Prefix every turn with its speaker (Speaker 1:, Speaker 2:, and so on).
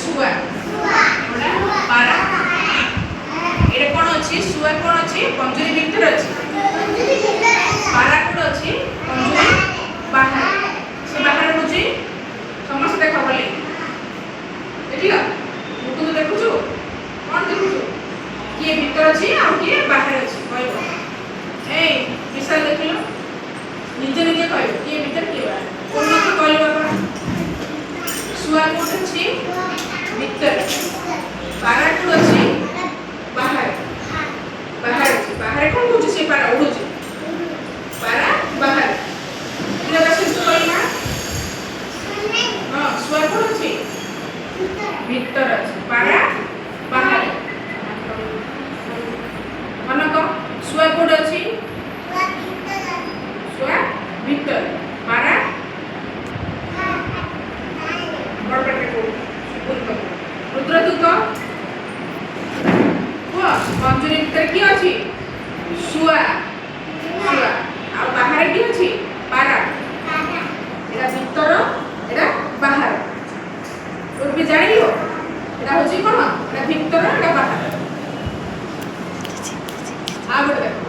Speaker 1: ଶୁଆ ଏଟା ପାରା ଏଟା କ'ଣ ଅଛି ଶୁଆ କ'ଣ ଅଛି ପଞ୍ଜୁରୀ ଭିତରେ ଅଛି ପାରା କୋଉଠି ଅଛି ପଞ୍ଜୁରୀ ବାହାରେ ସେ ବାହାରେ ରହୁଛି ସମସ୍ତେ ଦେଖ ବୋଲି ଦେଖିଲ ମୁକୁନ୍ଦ ଦେଖୁଛୁ କ'ଣ ଦେଖୁଛୁ କିଏ ଭିତରେ ଅଛି ଆଉ କିଏ ବାହାରେ ଅଛି କହିବ ଏଇ ବିଶାଲ ଦେଖିଲ ନିଜେ ନିଜେ କହିବ କିଏ ଭିତରେ କିଏ ବାହାରେ କୋଉଠି କହିବ ଆପଣ ଶୁଆ କୋଉଠି ଅଛି ଭିତରେ ପାରା କୋଉଠି ଅଛି ବାହାରେ ବାହାରେ ଅଛି ବାହାରେ କ'ଣ କରୁଛି ସେ ପାରା ଉଡୁଛି ପାରା ବାହାରେ କହିଲା ହଁ ଶୁଆ କୋଉଠି ଅଛି ଭିତରେ ଅଛି ପାରା ବାହାରେ ମନକ ଶୁଆ କୋଉଠି ଅଛି ଶୁଆ ଭିତରେ ପାରା ବଡ଼ ପାଟିରେ କହୁ ରୁଦ୍ରଦୂତ କୁହ ପଞ୍ଜୁରୀ ଭିତରେ କିଏ ଅଛି ଶୁଆ ଶୁଆ ଆଉ ବାହାରେ କିଏ ଅଛି ପାରା ଏଟା ଭିତର ଏଟା ବାହାର ବି ଜାଣିବ ଏଟା ହଉଛି କ'ଣ ଏଟା ଭିତର ଏଟା ବାହାର ଆଉ ଗୋଟେ